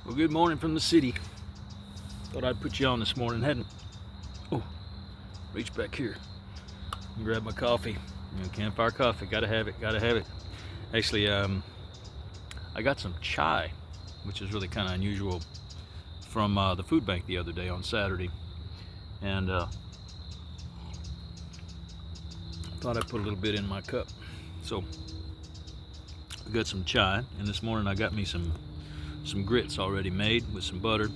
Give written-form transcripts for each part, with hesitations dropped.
Well, good morning from the city. Thought I'd put you on this morning. Hadn't. Oh, reach back here and grab my coffee. Campfire coffee. Gotta have it. Gotta have it. Actually, I got some chai, which is really kind of unusual, from the food bank the other day on Saturday, and thought I'd put a little bit in my cup. So I got some chai, and this morning I got me some grits already made with some butter.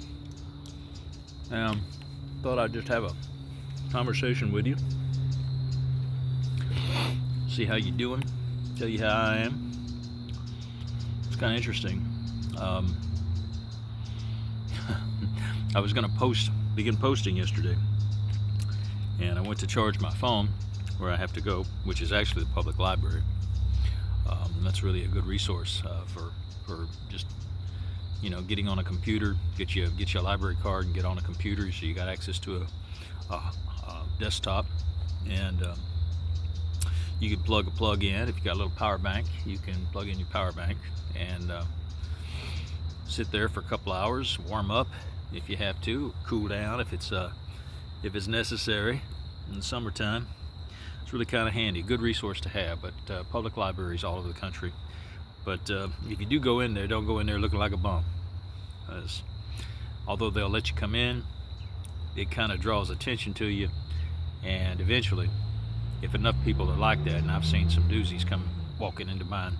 Thought I'd just have a conversation with you, see how you doing, tell you how I am. It's kind of interesting. I was gonna begin posting yesterday, and I went to charge my phone where I have to go, which is actually the public library. That's really a good resource for just getting on a computer. Get you a library card and get on a computer, so you got access to a desktop, and you can plug in. If you got a little power bank, you can plug in your power bank and sit there for a couple hours, warm up if you have to, cool down if it's necessary in the summertime. It's really kind of handy, good resource to have. But public libraries all over the country. But if you do go in there, don't go in there looking like a bum. Although they'll let you come in, it kind of draws attention to you, and eventually, if enough people are like that, and I've seen some doozies come walking into mine,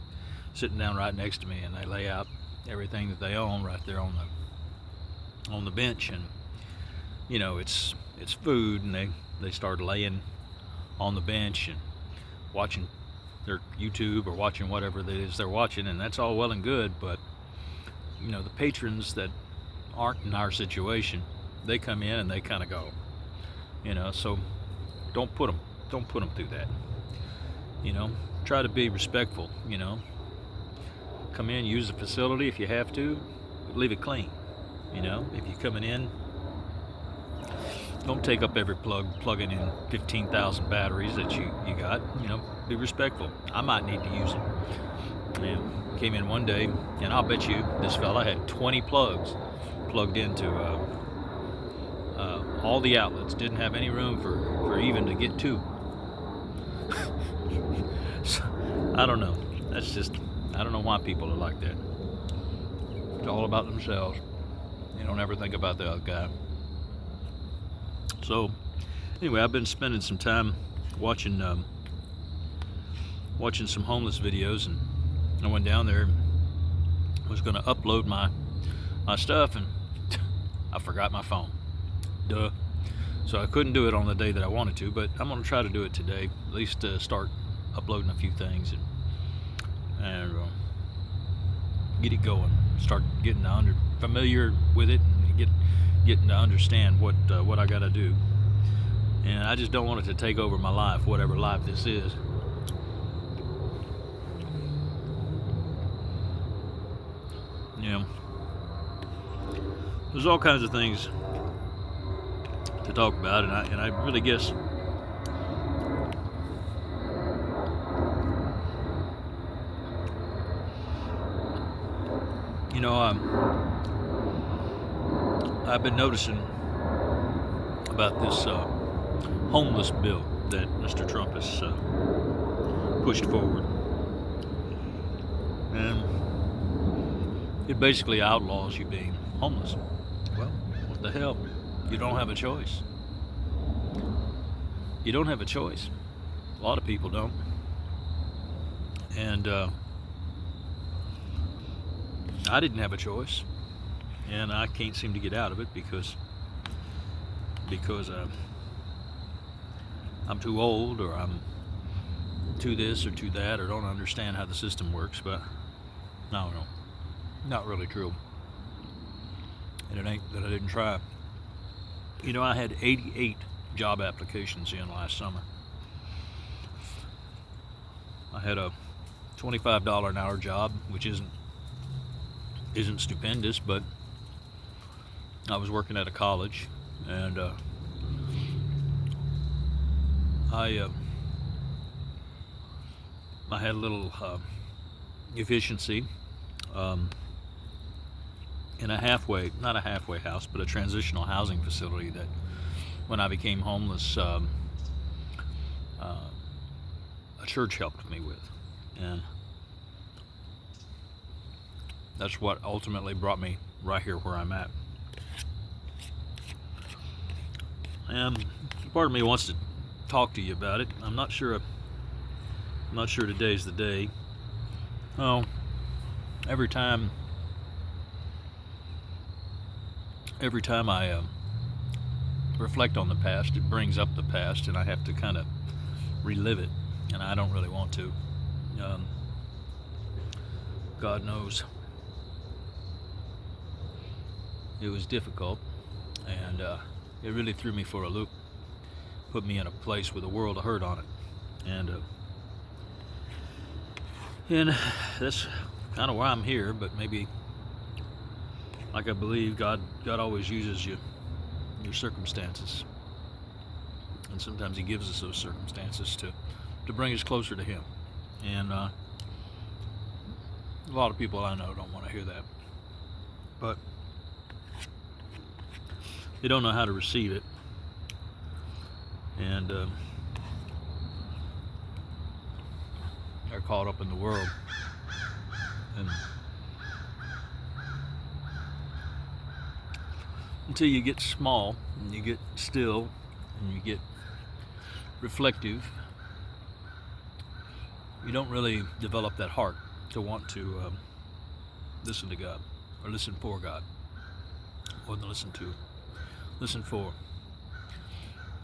sitting down right next to me, and they lay out everything that they own right there on the bench, and it's food, and they start laying on the bench and watching their YouTube or watching whatever it is they're watching, and that's all well and good, but the patrons that aren't in our situation, they come in and they kind of go, so don't put them through that. Try to be respectful. Come in, use the facility if you have to, but leave it clean. If you're coming in, don't take up every plugging in 15,000 batteries that you got. Be respectful. I might need to use them. Came in one day, and I'll bet you this fella had 20 plugs plugged into all the outlets. Didn't have any room for even to get two. So, I don't know. I don't know why people are like that. It's all about themselves. They don't ever think about the other guy. So, anyway, I've been spending some time watching some homeless videos, and I went down there and was going to upload my stuff, and I forgot my phone. Duh. So I couldn't do it on the day that I wanted to, but I'm going to try to do it today. At least start uploading a few things and get it going. Start getting familiar with it, and getting to understand what I got to do. And I just don't want it to take over my life, whatever life this is. There's all kinds of things to talk about, and I really guess I've been noticing about this homeless bill that Mr. Trump has pushed forward, and it basically outlaws you being homeless. Well, what the hell? You don't have a choice. You don't have a choice. A lot of people don't. And I didn't have a choice, and I can't seem to get out of it because I'm too old, or I'm too this or too that, or don't understand how the system works. But no, not really true. And it ain't that I didn't try. I had 88 job applications in last summer. I had a $25 an hour job, which isn't stupendous, but I was working at a college, and I had a little efficiency in not a halfway house, but a transitional housing facility that when I became homeless, a church helped me with. And that's what ultimately brought me right here where I'm at. And part of me wants to talk to you about it. I'm not sure today's the day. Oh, every time I reflect on the past, it brings up the past, and I have to kind of relive it, and I don't really want to. God knows it was difficult, and it really threw me for a loop, put me in a place with a world of hurt on it, and that's kind of why I'm here. But maybe, like I believe, God always uses your circumstances, and sometimes He gives us those circumstances to bring us closer to Him. And a lot of people I know don't want to hear that, but they don't know how to receive it, and they're caught up in the world. And until you get small and you get still and you get reflective, you don't really develop that heart to want to listen to God, or listen for God, or listen for.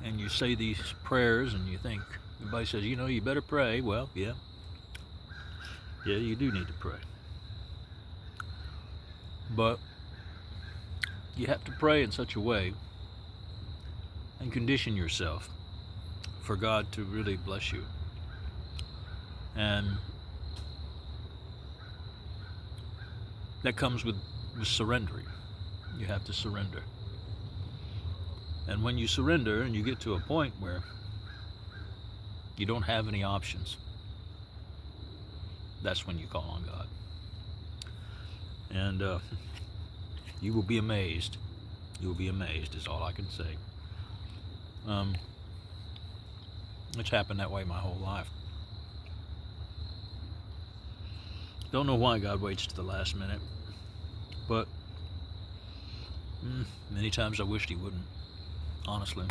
And you say these prayers and you think, everybody says, you better pray. Well, yeah, you do need to pray. But you have to pray in such a way and condition yourself for God to really bless you. And that comes with surrendering. You have to surrender. And when you surrender and you get to a point where you don't have any options, that's when you call on God. And you will be amazed. You will be amazed is all I can say. It's happened that way my whole life. Don't know why God waits to the last minute, but many times I wished He wouldn't, honestly.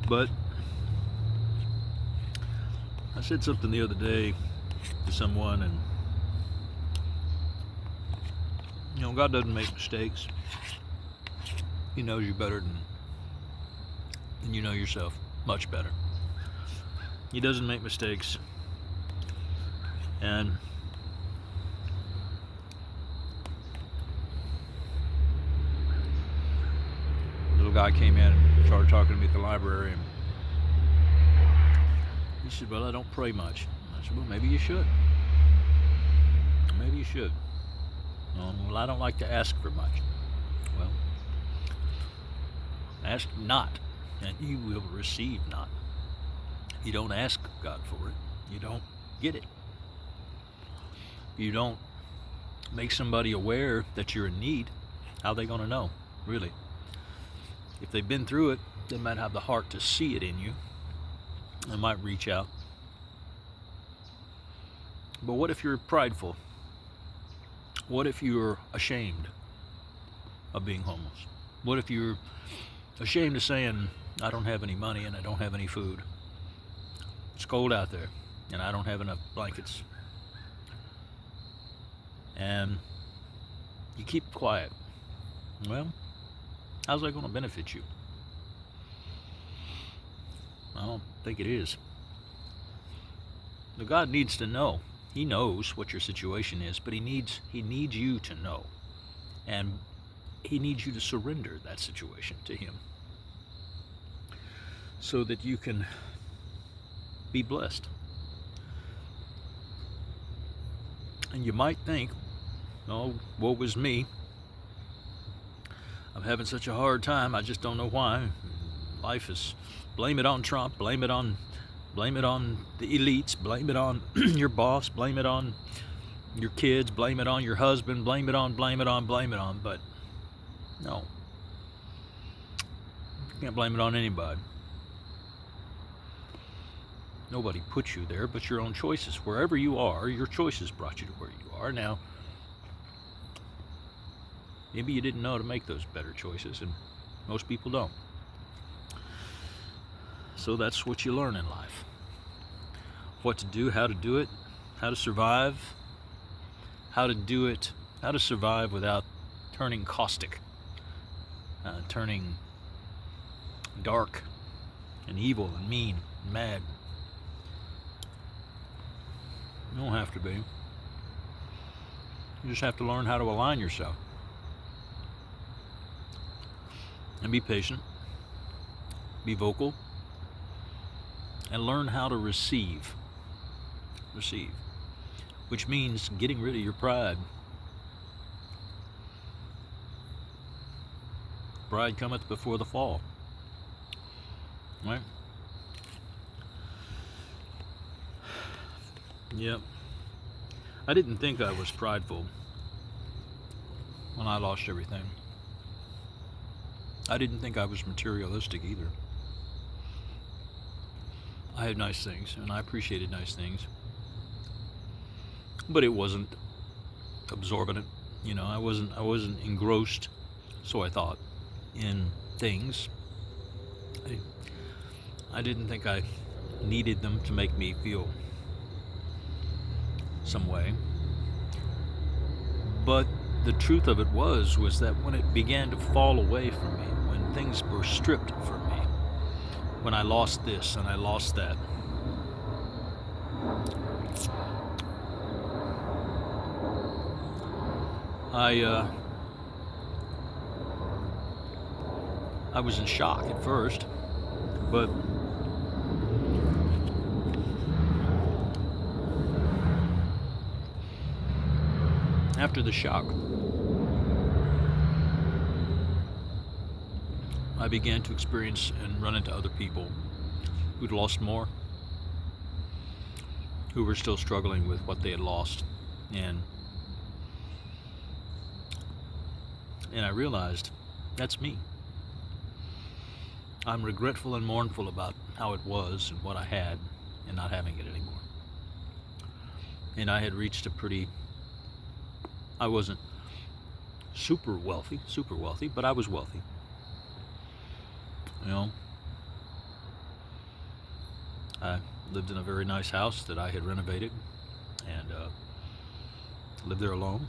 But I said something the other day to someone, and God doesn't make mistakes. He knows you better than you know yourself, much better. He doesn't make mistakes. And a little guy came in and started talking to me at the library, and he said, well, I don't pray much. I said, well, maybe you should. Maybe you should. Well, I don't like to ask for much. Well, ask not, and you will receive not. You don't ask God for it, you don't get it. You don't make somebody aware that you're in need. How are they going to know, really? If they've been through it, they might have the heart to see it in you. They might reach out. But what if you're prideful? What if you're ashamed of being homeless? What if you're ashamed of saying, I don't have any money and I don't have any food? It's cold out there and I don't have enough blankets. And you keep quiet. Well, how's that going to benefit you? I don't think it is. The God needs to know. He knows what your situation is, but he needs you to know. And he needs you to surrender that situation to him so that you can be blessed. And you might think, oh, woe is me. I'm having such a hard time. I just don't know why. Life is, blame it on Trump, blame it on the elites, blame it on your boss, blame it on your kids, blame it on your husband, blame it on, but no. You can't blame it on anybody. Nobody put you there but your own choices. Wherever you are, your choices brought you to where you are. Now, maybe you didn't know how to make those better choices, and most people don't. So that's what you learn in life. What to do, how to do it, how to survive, how to do it, how to survive without turning caustic, turning dark and evil and mean and mad. You don't have to be. You just have to learn how to align yourself. And be patient. Be vocal. And learn how to receive. Receive. Which means getting rid of your pride. Pride cometh before the fall. Right? Yep. I didn't think I was prideful when I lost everything. I didn't think I was materialistic either. I had nice things, and I appreciated nice things. But it wasn't absorbent. You know, I wasn't engrossed, so I thought, in things. I didn't think I needed them to make me feel some way. But the truth of it was that when it began to fall away from me, when things were stripped from me, when I lost this and I lost that, I was in shock at first, but after the shock, I began to experience and run into other people who'd lost more, who were still struggling with what they had lost, and I realized that's me. I'm regretful and mournful about how it was and what I had and not having it anymore. And I had reached I wasn't super wealthy, but I was wealthy. You know, I lived in a very nice house that I had renovated and lived there alone.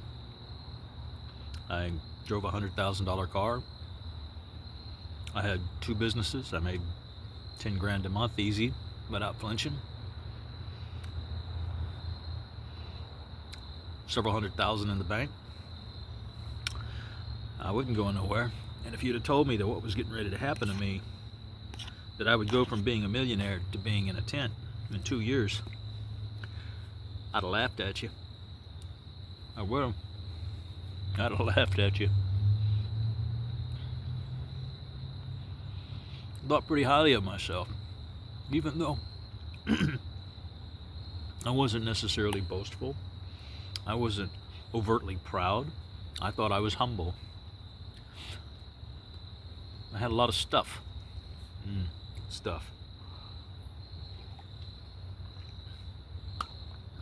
I drove a $100,000 car. I had 2 businesses. I made 10 grand a month easy without flinching. Several $100,000 in the bank. I wasn't going nowhere. And if you'd have told me that what was getting ready to happen to me, that I would go from being a millionaire to being in a tent in 2 years, I'd have laughed at you. I would have. I'd have laughed at you. Thought pretty highly of myself, even though I wasn't necessarily boastful. I wasn't overtly proud. I thought I was humble. I had a lot of stuff. Stuff.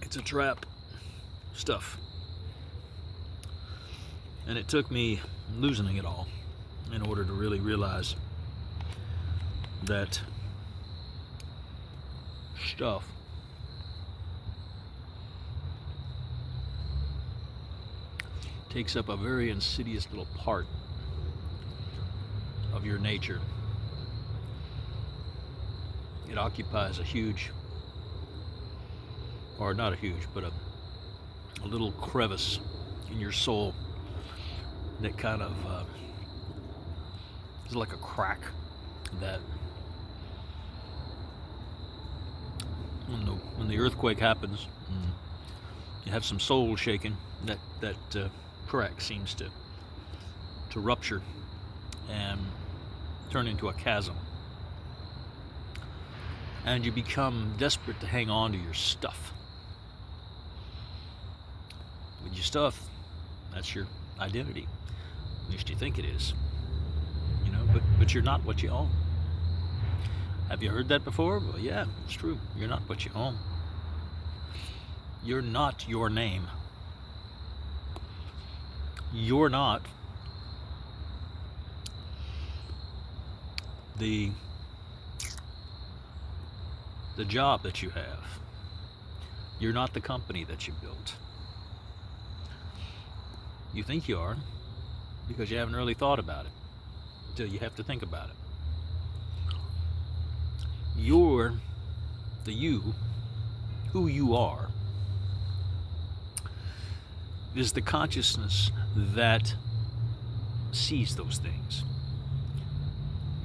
It's a trap. Stuff. And it took me losing it all in order to really realize that stuff takes up a very insidious little part of your nature. It occupies a huge, or not a huge, but a little crevice in your soul that kind of is like a crack that when the earthquake happens, you have some soul shaking. That crack seems to rupture and turn into a chasm, and you become desperate to hang on to your stuff. with your stuff. That's your identity. At least you think it is. But you're not what you own. Have you heard that before? Well, yeah, it's true. You're not what you own. You're not your name. You're not the job that you have. You're not the company that you built. You think you are because you haven't really thought about it until you have to think about it. You're the you, who you are, is the consciousness that sees those things.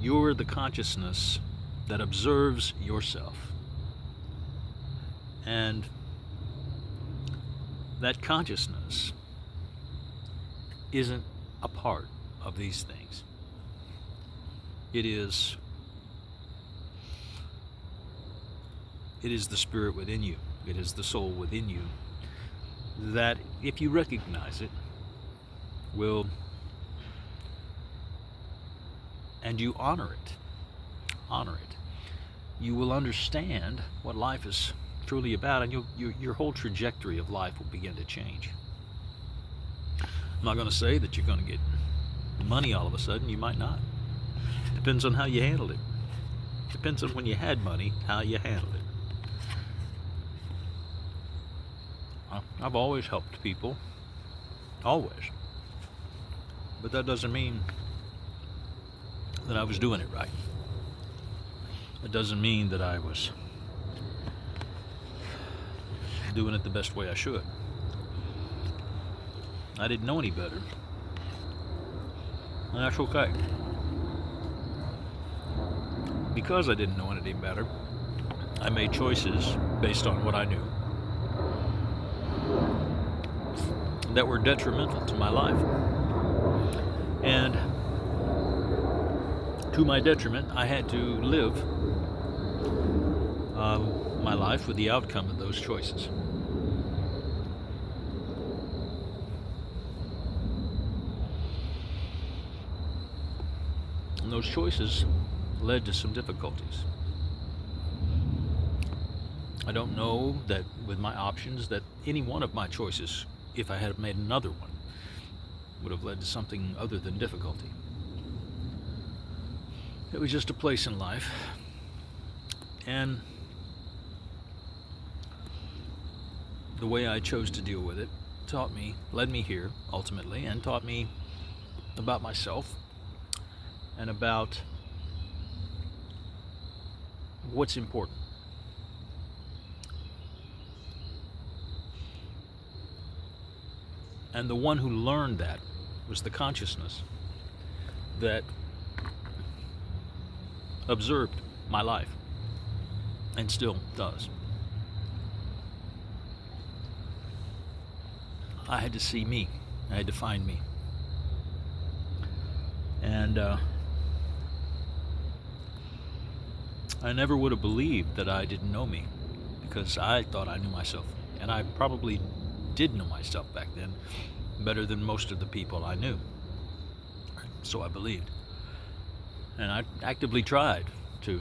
You're the consciousness that observes yourself. And that consciousness isn't a part of these things. It is the spirit within you. It is the soul within you that, if you recognize it, will, and you honor it, you will understand what life is truly about, and your whole trajectory of life will begin to change. I'm not going to say that you're going to get money all of a sudden. You might not. Depends on how you handled it. Depends on when you had money, how you handled it. I've always helped people. Always. But that doesn't mean that I was doing it right. It doesn't mean that I was doing it the best way I should. I didn't know any better. And that's okay. Because I didn't know anything better, I made choices based on what I knew that were detrimental to my life. And to my detriment, I had to live my life with the outcome of those choices. And those choices led to some difficulties. I don't know that with my options that any one of my choices, if I had made another one, would have led to something other than difficulty. It was just a place in life, and the way I chose to deal with it led me here ultimately, and taught me about myself and about what's important. And the one who learned that was the consciousness that observed my life and still does. I had to see me. I had to find me. And I never would have believed that I didn't know me, because I thought I knew myself. And I probably did know myself back then better than most of the people I knew. So I believed. And I actively tried to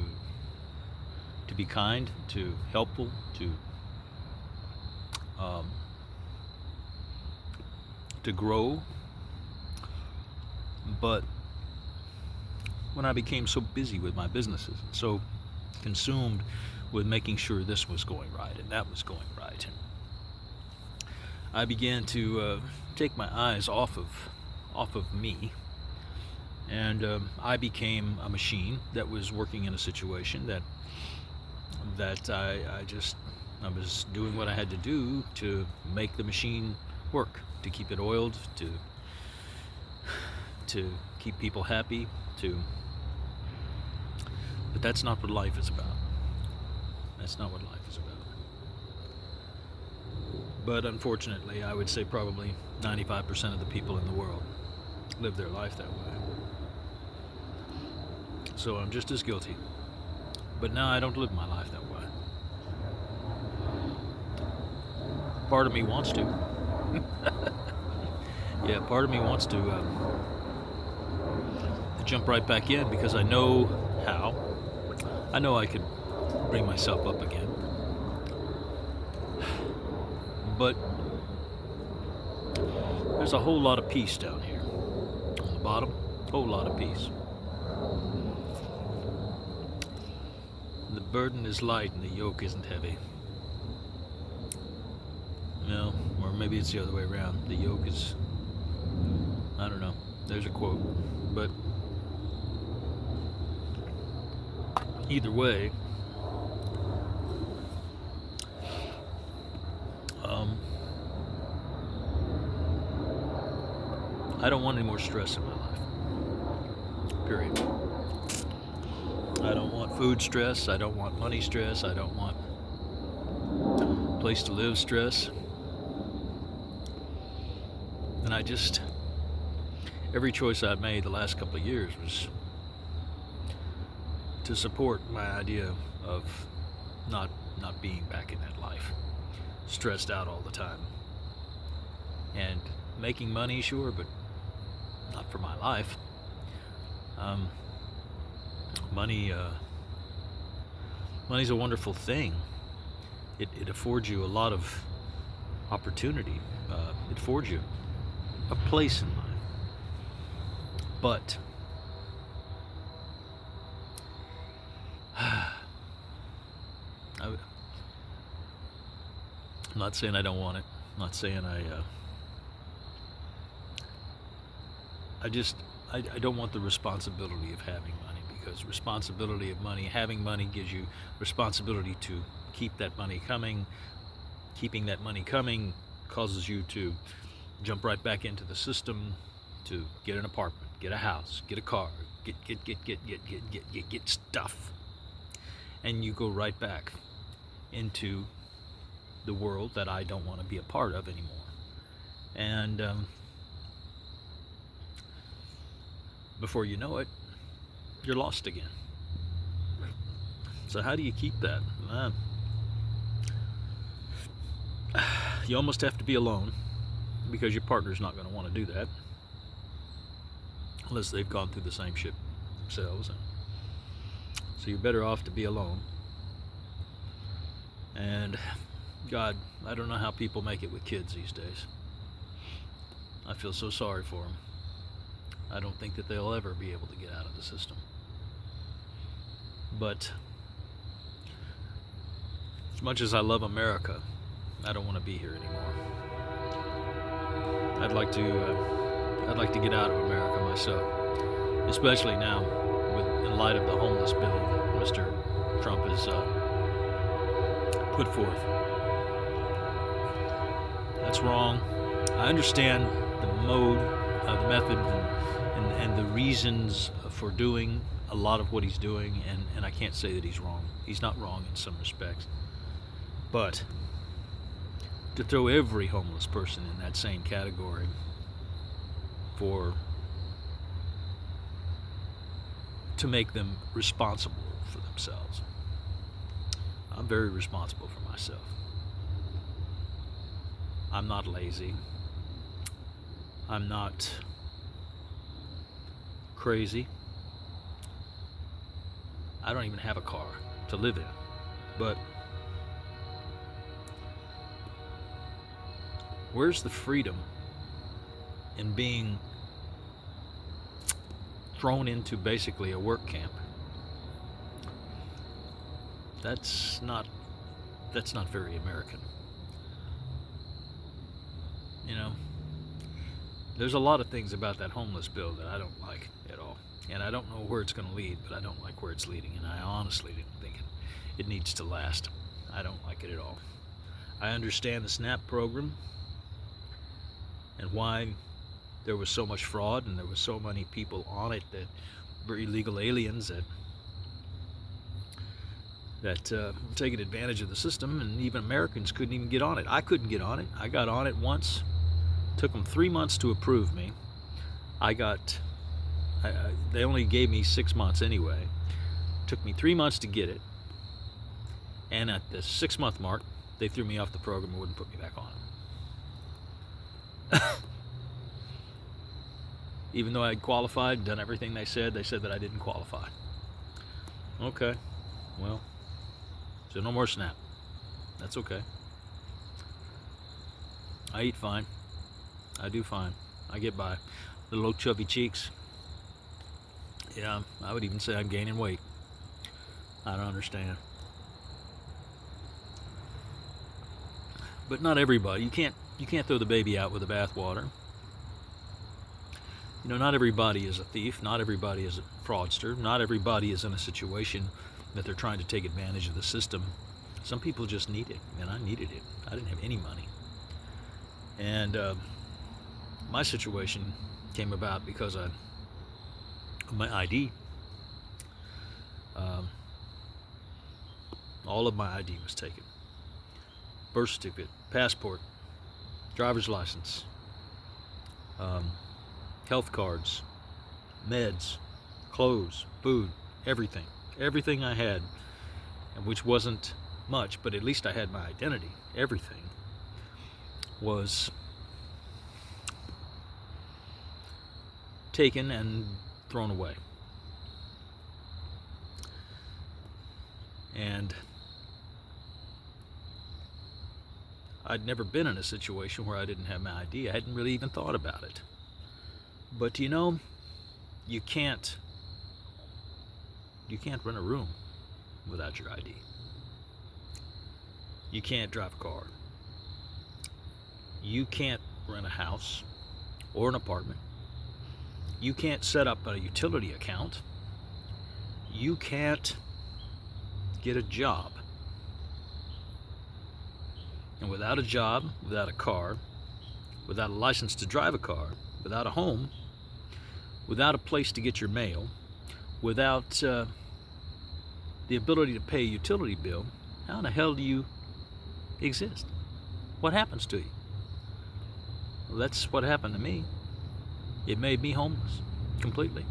be kind, to helpful, to grow. But when I became so busy with my businesses, so consumed with making sure this was going right and that was going right, I began to take my eyes off of me, and I became a machine that was working in a situation that I was doing what I had to do to make the machine work, to keep it oiled, to keep people happy, but that's not what life is about. That's not what life is about. But unfortunately, I would say probably 95% of the people in the world live their life that way. So I'm just as guilty. But now I don't live my life that way. Part of me wants to. Yeah, part of me wants to jump right back in because I know how. I know I could bring myself up again. But there's a whole lot of peace down here. On the bottom, whole lot of peace. The burden is light and the yoke isn't heavy. No, or maybe it's the other way around. The yoke is, I don't know. There's a quote. But either way, I don't want any more stress in my life. Period. I don't want food stress. I don't want money stress. I don't want place to live stress. And every choice I've made the last couple of years was to support my idea of not being back in that life, stressed out all the time, and making money, sure, but not for my life. Money's a wonderful thing. It affords you a lot of opportunity. It affords you a place in life. But I'm not saying I don't want it. I'm not saying I don't want the responsibility of having money, because responsibility of money, having money gives you responsibility to keep that money coming. Keeping that money coming causes you to jump right back into the system, to get an apartment, get a house, get a car, get stuff. And you go right back into the world that I don't want to be a part of anymore. And before you know it, you're lost again. So how do you keep that? You almost have to be alone, because your partner's not going to want to do that unless they've gone through the same shit themselves. So you're better off to be alone. And God, I don't know how people make it with kids these days. I feel so sorry for them. I don't think that they'll ever be able to get out of the system. But as much as I love America, I don't want to be here anymore. I'd like to get out of America myself, especially now, in light of the homeless bill that Mr. Trump has put forth. That's wrong. I understand the method, and the reasons for doing a lot of what he's doing, and I can't say that he's wrong. He's not wrong in some respects. But to throw every homeless person in that same category to make them responsible for themselves. I'm very responsible for myself. I'm not lazy. I'm not crazy. I don't even have a car to live in. But where's the freedom in being thrown into basically a work camp? That's not very American. You know, there's a lot of things about that homeless bill that I don't like at all. And I don't know where it's going to lead, but I don't like where it's leading. And I honestly don't think it needs to last. I don't like it at all. I understand the SNAP program and why there was so much fraud and there was so many people on it that were illegal aliens that were taking advantage of the system, and even Americans couldn't even get on it. I couldn't get on it. I got on it once. Took them 3 months to approve me. They only gave me 6 months anyway. Took me 3 months to get it. And at the 6-month mark, they threw me off the program and wouldn't put me back on it. Even though I had qualified, done everything they said that I didn't qualify. Okay, well, so no more SNAP. That's okay. I eat fine. I do fine. I get by. Little old chubby cheeks. Yeah, I would even say I'm gaining weight. I don't understand. But not everybody. You can't throw the baby out with the bathwater. You know, not everybody is a thief. Not everybody is a fraudster. Not everybody is in a situation that they're trying to take advantage of the system. Some people just need it, and I needed it. I didn't have any money. And my situation came about because of my ID. All of my ID was taken. Birth certificate, passport, driver's license, health cards, meds, clothes, food, everything. Everything I had, which wasn't much, but at least I had my identity. Everything was taken and thrown away. And I'd never been in a situation where I didn't have my ID. I hadn't really even thought about it. But you know, you can't rent a room without your ID. You can't drive a car. You can't rent a house or an apartment. You can't set up a utility account. You can't get a job. And without a job, without a car, without a license to drive a car, without a home, without a place to get your mail, without the ability to pay a utility bill, how in the hell do you exist? What happens to you? Well, that's what happened to me. It made me homeless completely.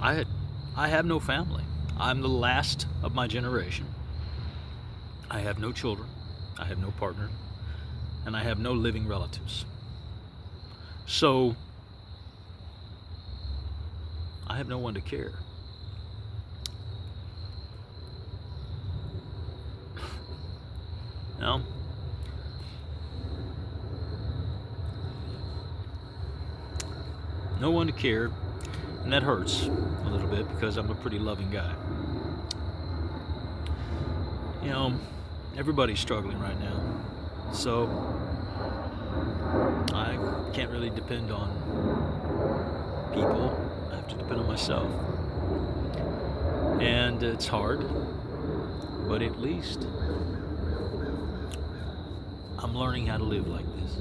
I have no family. I'm the last of my generation. I have no children. I have no partner. And I have no living relatives. So I have no one to care. Now, no one to care, and that hurts a little bit because I'm a pretty loving guy. You know, everybody's struggling right now, so I can't really depend on people. I have to depend on myself, and it's hard, but at least I'm learning how to live like this.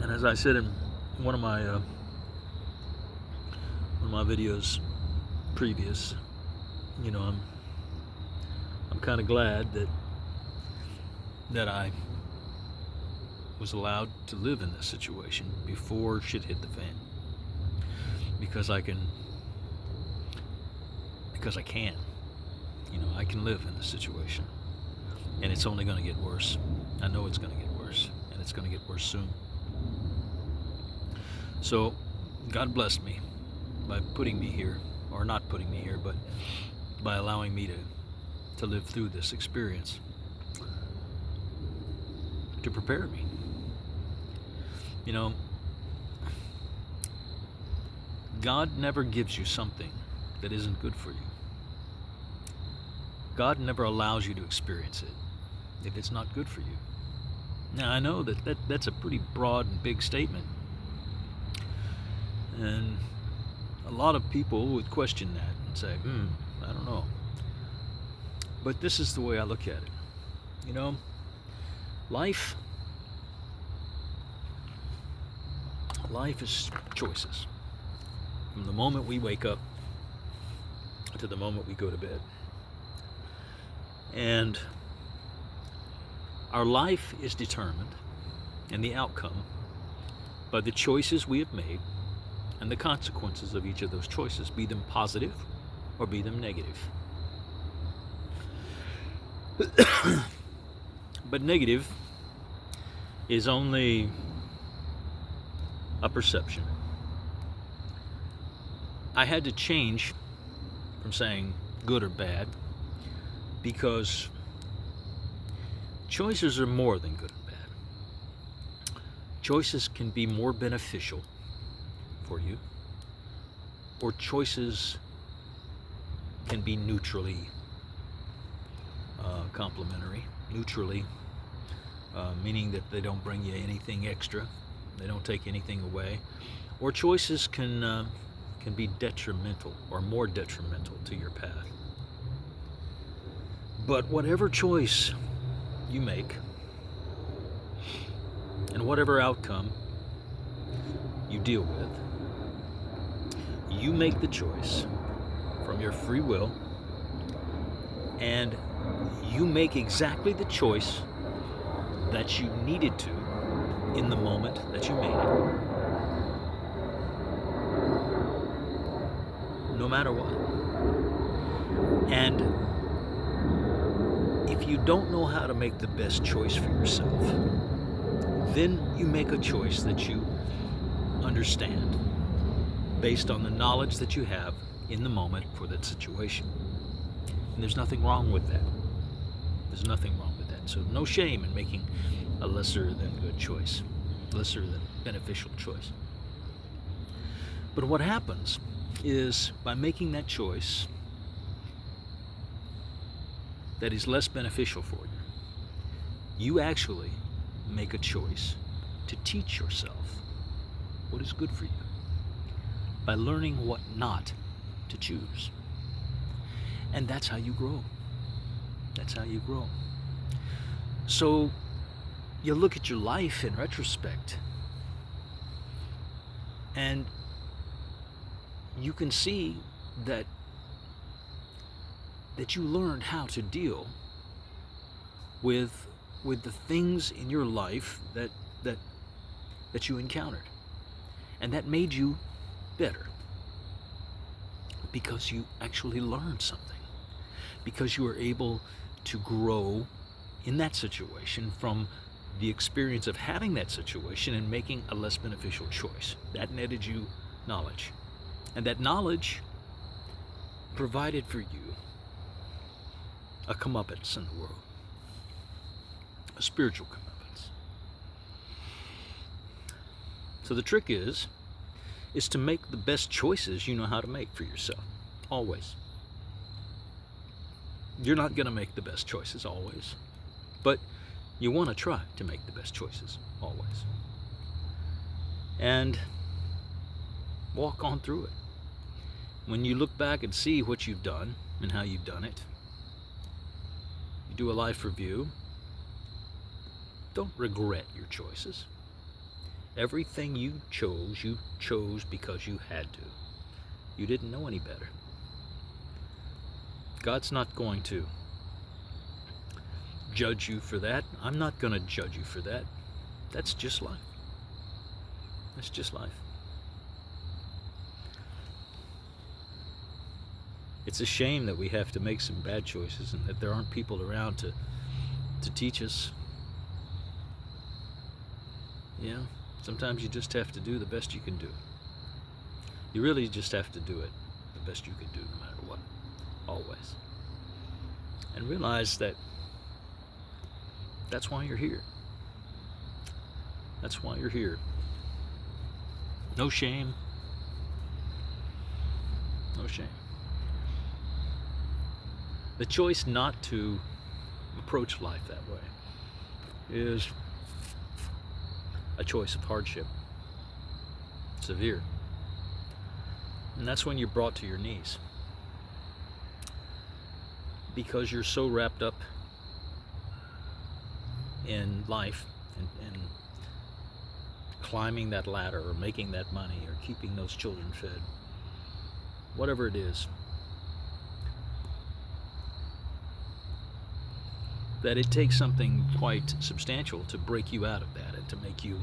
And as I said in one of my videos previous, you know, I'm kind of glad that I was allowed to live in this situation before shit hit the fan, because I can, you know, I can live in this situation, and it's only going to get worse. I know it's going to get worse, and it's going to get worse soon. So God blessed me by putting me here, or not putting me here, but by allowing me to live through this experience, to prepare me. You know, God never gives you something that isn't good for you. God never allows you to experience it if it's not good for you. Now, I know that's a pretty broad and big statement, and a lot of people would question that and say, I don't know. But this is the way I look at it. You know, life is choices. From the moment we wake up to the moment we go to bed. And our life is determined, and the outcome, by the choices we have made and the consequences of each of those choices, be them positive or be them negative. But negative is only a perception. I had to change from saying good or bad because choices are more than good or bad. Choices can be more beneficial for you, or choices can be neutrally complementary. Neutrally, meaning that they don't bring you anything extra, they don't take anything away. Or choices can be detrimental or more detrimental to your path. But whatever choice you make, and whatever outcome you deal with, you make the choice from your free will, and you make exactly the choice that you needed to in the moment that you made it. No matter what. And if you don't know how to make the best choice for yourself, then you make a choice that you understand based on the knowledge that you have in the moment for that situation. And there's nothing wrong with that. There's nothing wrong with that. So no shame in making a lesser than good choice, lesser than beneficial choice. But what happens is by making that choice that is less beneficial for you, you actually make a choice to teach yourself what is good for you by learning what not to choose. And that's how you grow. That's how you grow. So you look at your life in retrospect, and you can see that you learned how to deal with the things in your life that you encountered, and that made you better because you actually learned something, because you were able to grow in that situation from the experience of having that situation and making a less beneficial choice. That netted you knowledge, and that knowledge provided for you a comeuppance in the world, a spiritual comeuppance. So the trick is to make the best choices you know how to make for yourself, always. You're not going to make the best choices always, but you want to try to make the best choices always. And walk on through it. When you look back and see what you've done and how you've done it, you do a life review. Don't regret your choices. Everything you chose because you had to. You didn't know any better. God's not going to judge you for that. I'm not going to judge you for that. That's just life. That's just life. It's a shame that we have to make some bad choices and that there aren't people around to teach us. Yeah, sometimes you just have to do the best you can do. You really just have to do it the best you can do, no matter what, always. And realize that that's why you're here. That's why you're here. No shame. No shame. The choice not to approach life that way is a choice of hardship, severe. And that's when you're brought to your knees, because you're so wrapped up in life and climbing that ladder or making that money or keeping those children fed, whatever it is, that it takes something quite substantial to break you out of that and to make you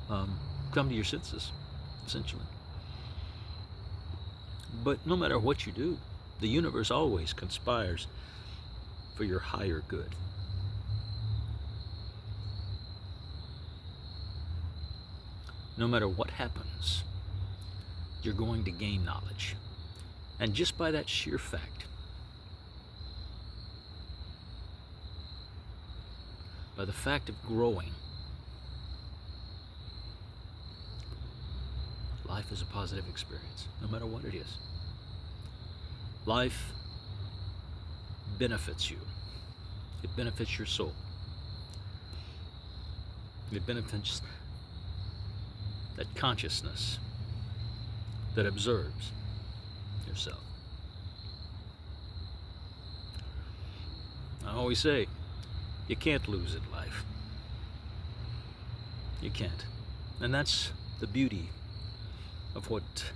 come to your senses, essentially. But no matter what you do, the universe always conspires for your higher good. No matter what happens, you're going to gain knowledge. And just by that sheer fact, by the fact of growing, life is a positive experience, no matter what it is. Life benefits you. It benefits your soul. It benefits that consciousness that observes yourself. I always say, you can't lose at life. You can't. And that's the beauty of what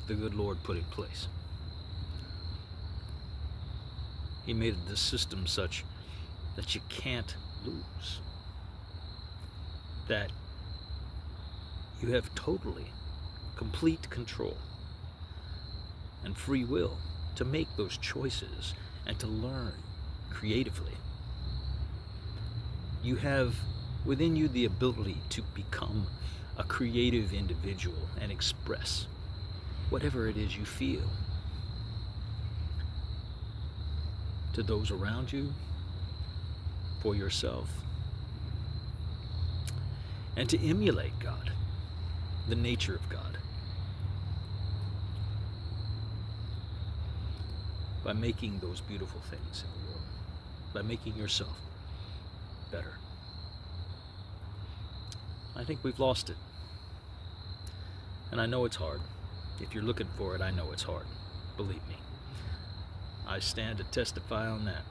the good Lord put in place. He made the system such that you can't lose. That you have totally, complete control and free will to make those choices and to learn creatively. You have within you the ability to become a creative individual and express whatever it is you feel to those around you, for yourself, and to emulate God, the nature of God, by making those beautiful things in the world, by making yourself better. I think we've lost it. And I know it's hard. If you're looking for it, I know it's hard. Believe me. I stand to testify on that.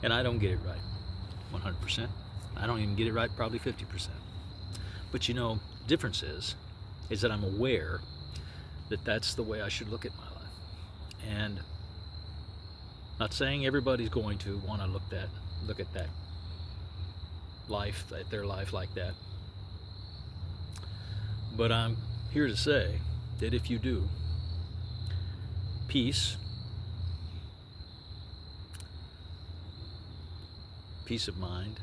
And I don't get it right 100%. I don't even get it right probably 50%. But you know, the difference is that I'm aware that that's the way I should look at my life. And not saying everybody's going to want to look at that life, at their life like that. But I'm here to say that if you do, peace of mind,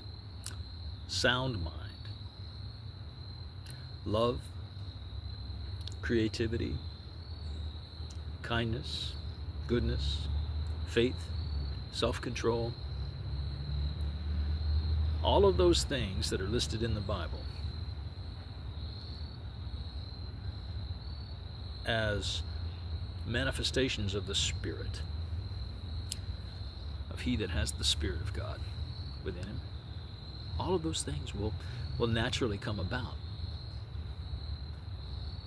sound mind, love, creativity, kindness, goodness, faith, self-control, all of those things that are listed in the Bible as manifestations of the Spirit, of he that has the Spirit of God within him, all of those things will naturally come about,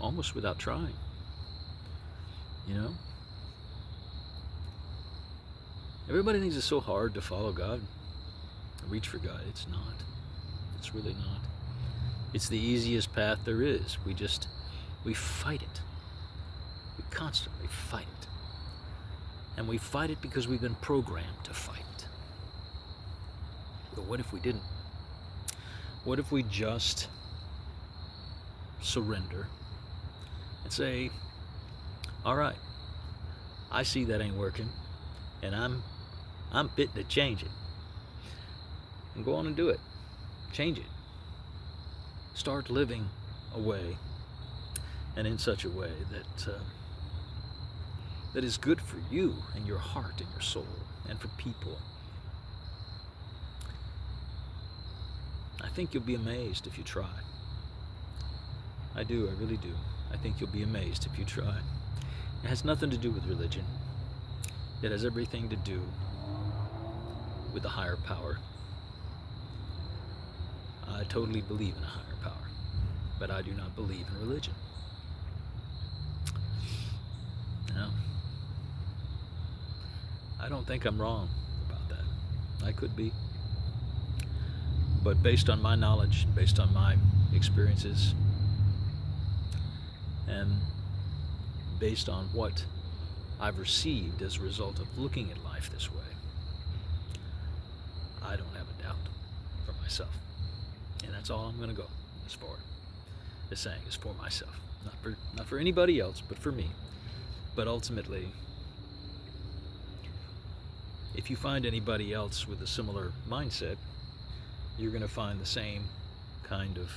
almost without trying. You know? Everybody thinks it's so hard to follow God, reach for God. It's not. It's really not. It's the easiest path there is. We fight it. We constantly fight it. And we fight it because we've been programmed to fight it. But what if we didn't? What if we just surrender and say, all right, I see that ain't working, and I'm fit to change it. And go on and do it. Change it. Start living a way and in such a way that is good for you and your heart and your soul and for people. I think you'll be amazed if you try. I do, I really do. I think you'll be amazed if you try. It has nothing to do with religion. It has everything to do with a higher power. I totally believe in a higher power, but I do not believe in religion. No. I don't think I'm wrong about that. I could be. But based on my knowledge, based on my experiences, and based on what I've received as a result of looking at life this way, I don't have a doubt for myself. And that's all I'm going to go as far as saying is for myself. Not for anybody else, but for me. But ultimately, if you find anybody else with a similar mindset, you're going to find the same kind of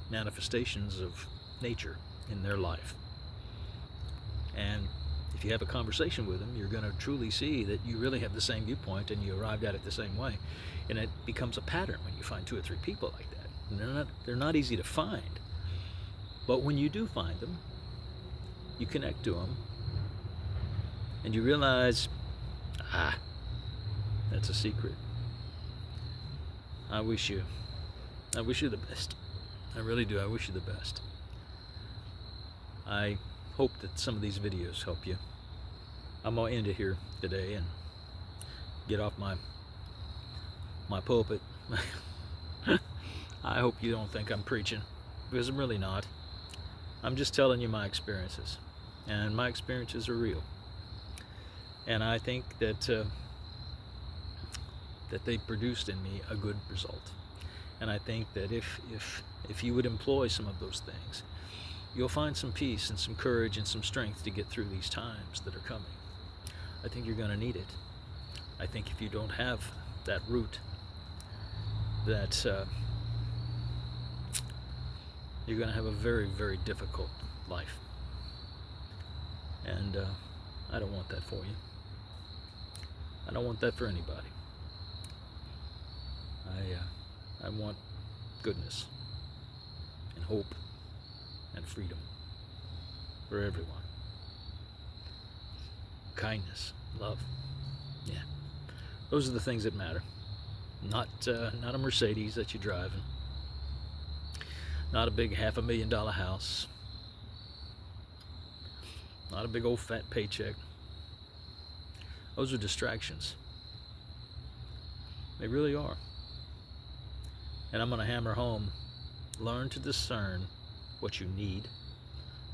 manifestations of nature in their life. And if you have a conversation with them, you're going to truly see that you really have the same viewpoint and you arrived at it the same way. And it becomes a pattern when you find 2 or 3 people like that. And they're not easy to find. But when you do find them, you connect to them, and you realize, that's a secret. I wish you the best. I really do. I wish you the best. I hope that some of these videos help you. I'm gonna end it here today and get off my pulpit. I hope you don't think I'm preaching, because I'm really not. I'm just telling you my experiences, and my experiences are real. And I think that that they produced in me a good result. And I think that if you would employ some of those things, you'll find some peace and some courage and some strength to get through these times that are coming. I think you're going to need it. I think if you don't have that root, that you're going to have a very, very difficult life. And I don't want that for you. I don't want that for anybody. I want goodness and hope and freedom for everyone. Kindness, love. Yeah. Those are the things that matter. Not a Mercedes that you drive, not a big $500,000 house, not a big old fat paycheck. Those are distractions. They really are. And I'm going to hammer home, learn to discern what you need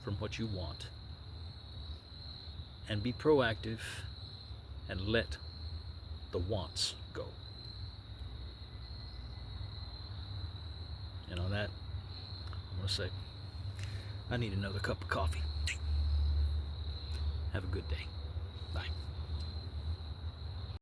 from what you want. And be proactive and let the wants go. And on that, I'm going to say, I need another cup of coffee. Have a good day. Bye.